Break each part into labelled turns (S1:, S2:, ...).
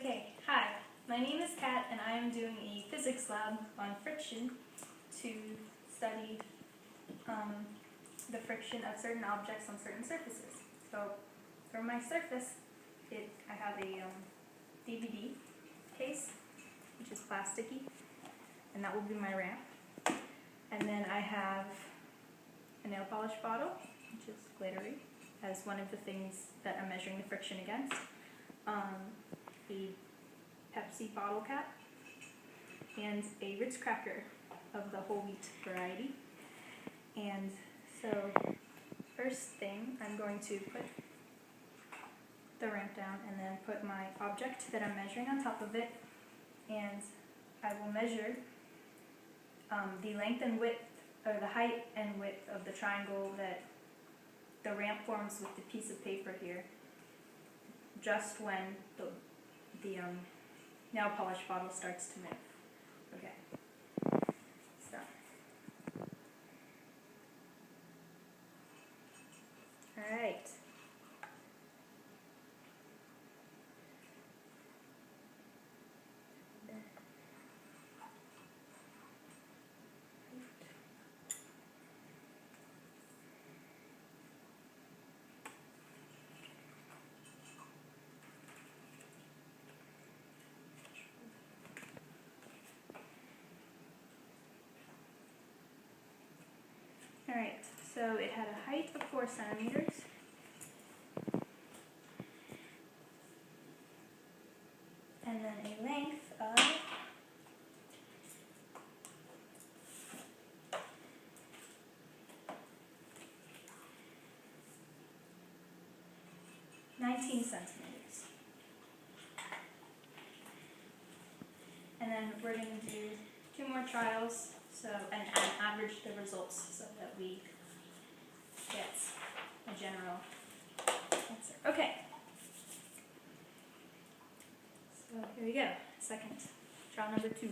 S1: Okay, hi, my name is Kat and I am doing a physics lab on friction to study the friction of certain objects on certain surfaces. So for my surface, I have a DVD case, which is plasticky, and that will be my ramp. And then I have a nail polish bottle, which is glittery, as one of the things that I'm measuring the friction against. A Pepsi bottle cap, and a Ritz cracker of the whole wheat variety. And so, first thing, I'm going to put the ramp down and then put my object that I'm measuring on top of it, and I will measure the length and width, or the height and width of the triangle that the ramp forms with the piece of paper here, just when the nail polish bottle starts to move. Okay. So. Alright. Alright, so it had a height of 4 centimeters. And then a length of 19 centimeters. And then we're going to do 2 more trials, and average the results so that we get a general answer. Okay. So here we go. Second, trial number 2.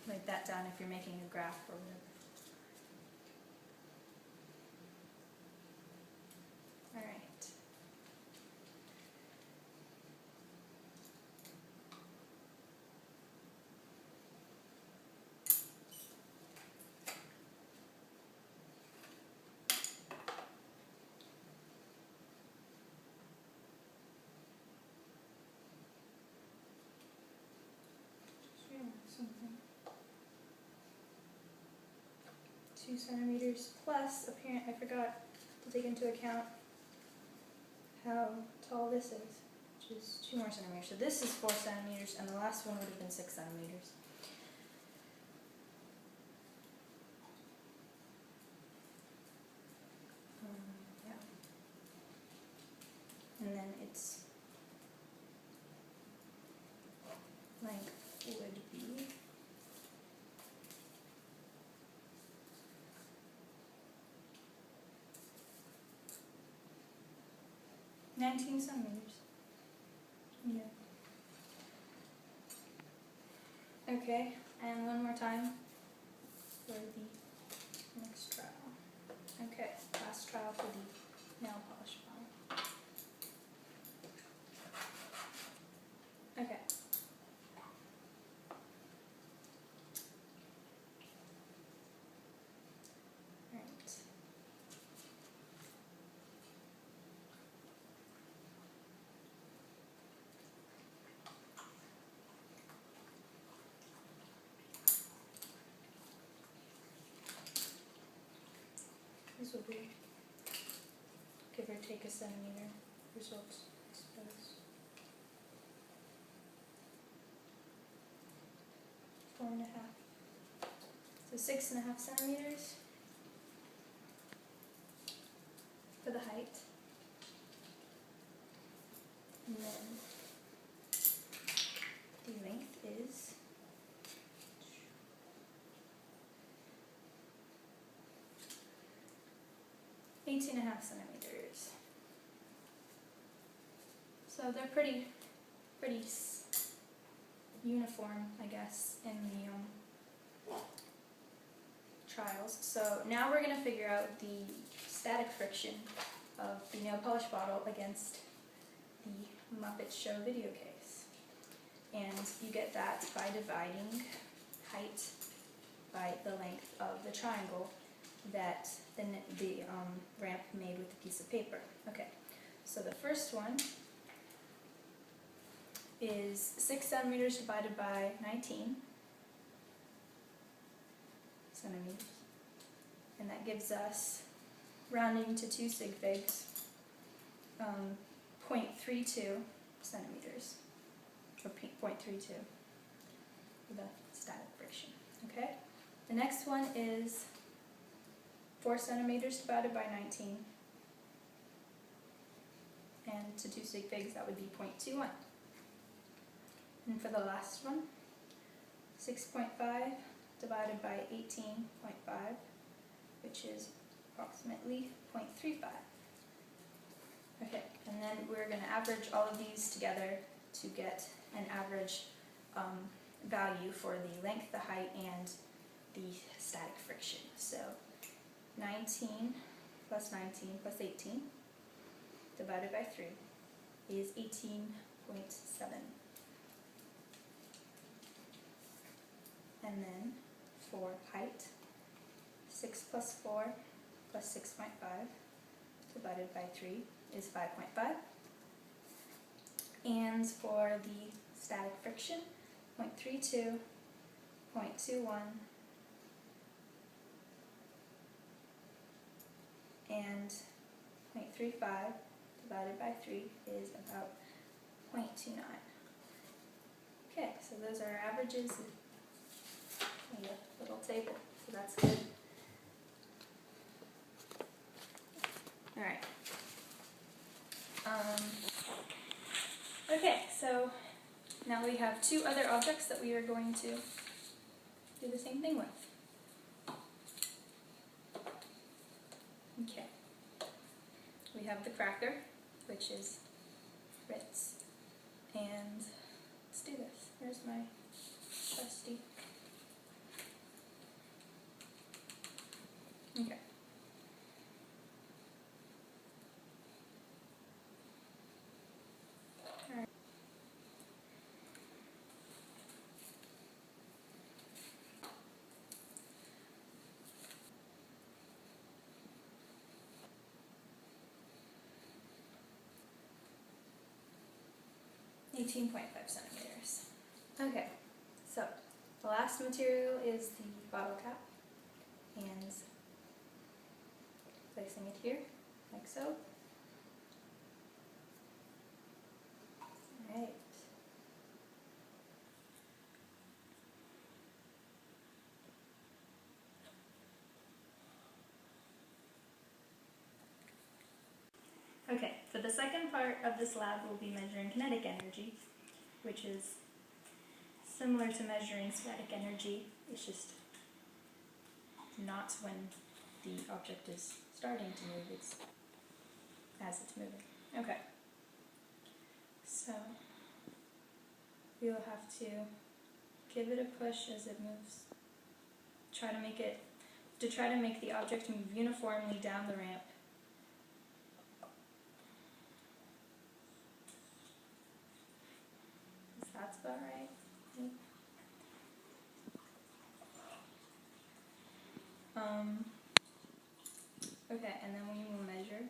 S1: Write that down if you're making a graph or whatever. Alright. Something. 2 centimeters plus, apparent, I forgot to take into account how tall this is, which is 2 more centimeters. So this is 4 centimeters, and the last one would have been 6 centimeters. Yeah. And then its length would be 19 centimeters. Yeah. Okay, and one more time for the next trial. Okay, last trial for the nail polish bottle. Okay. Right. This will be give or take a centimeter results, I suppose. 4.5. So 6.5 centimeters for the height. And then the length is 18.5 centimeters. So they're pretty uniform, I guess, in the trials. So now we're going to figure out the static friction of the nail polish bottle against the Muppet Show video case. And you get that by dividing height by the length of the triangle that the ramp made with a piece of paper. Okay, so the first one is 6 centimeters divided by 19 centimeters. And that gives us, rounding to 2 sig figs, 0.32 centimeters, or 0.32 for the static friction. Okay? The next one is 4 centimeters divided by 19, and to 2 sig figs that would be 0.21. And for the last one, 6.5 divided by 18.5, which is approximately 0.35. Okay, and then we're going to average all of these together to get an average value for the length, the height, and the static friction. So 19 plus 19 plus 18 divided by 3 is 18.7. And then for height, 6 plus 4 plus 6.5 divided by 3 is 5.5. And for the static friction, 0.32, 0.21, and 0.35 divided by 3 is about 0.29. Okay, so those are our averages in a little table, so that's good. Alright. Okay, so now we have 2 other objects that we are going to do the same thing with. Okay. We have the cracker, which is Ritz, and let's do this. Here's my trusty. Okay. Alright. $18.5 centimeters. Okay, so the last material is the bottle cap, and placing it here, like so. Alright. Okay, for the second part of this lab, we'll be measuring kinetic energy, which is similar to measuring static energy. It's just not when the object is starting to move, it's as it's moving. Okay, so we'll have to give it a push as it moves. Try to make the object move uniformly down the ramp. That's about right. Okay, and then we will measure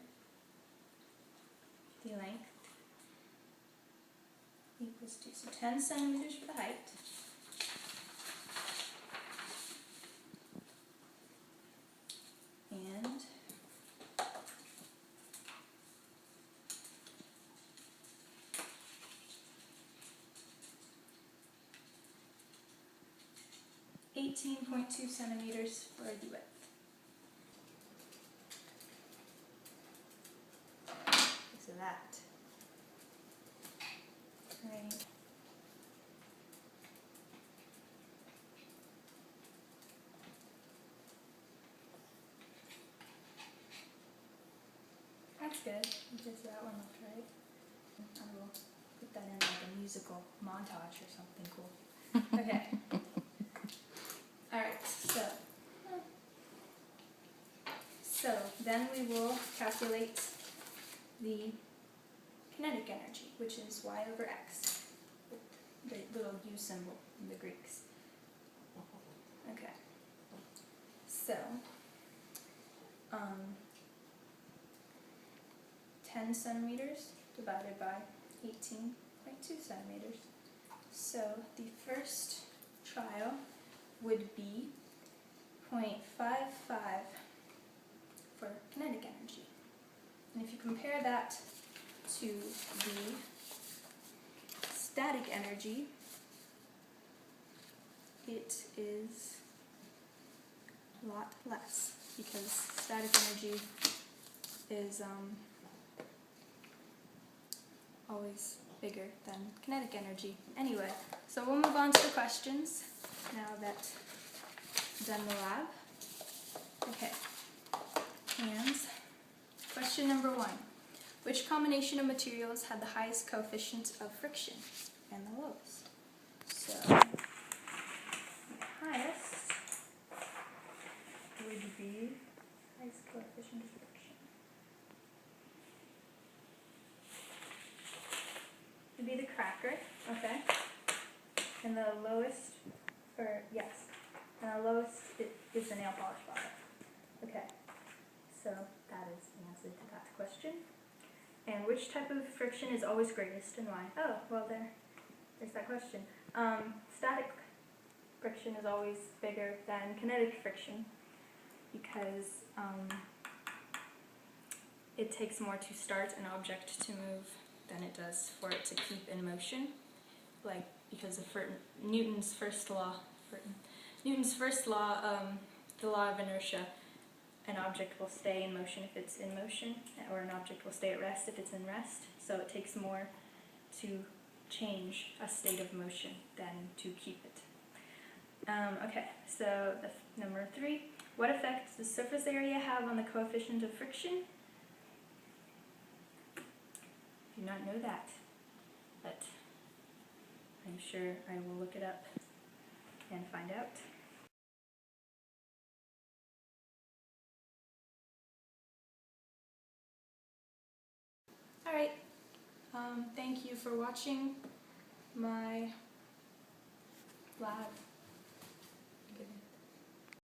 S1: the length equals to, so 10 centimeters for the height, and 18.2 centimeters for the width. So that. Right. That's good. Because that one looked right. I will put that in like a musical montage or something cool. Okay. Alright, so then we will calculate the kinetic energy, which is y over x. Those new symbol in the Greeks. Okay. So, 10 centimeters divided by 18.2 centimeters. So the first trial would be 0.55 for kinetic energy. And if you compare that to the static energy, it is a lot less, because static energy is always bigger than kinetic energy. Anyway, so we'll move on to the questions now that we've done the lab. Okay, and question number 1. Which combination of materials had the highest coefficient of friction and the lowest? So, the highest would be highest coefficient of friction. Would be the cracker, okay? And the lowest, and the lowest is the nail polish bottle. Okay, so that is the answer to that question. And which type of friction is always greatest and why? Oh, well there's that question. Static friction is always bigger than kinetic friction because it takes more to start an object to move than it does for it to keep in motion. Like, because of Newton's first law, the law of inertia, an object will stay in motion if it's in motion, or an object will stay at rest if it's in rest. So it takes more to change a state of motion than to keep it. Okay, so number 3. What effect does surface area have on the coefficient of friction? I do not know that, but I'm sure I will look it up and find out. Alright, thank you for watching my lab.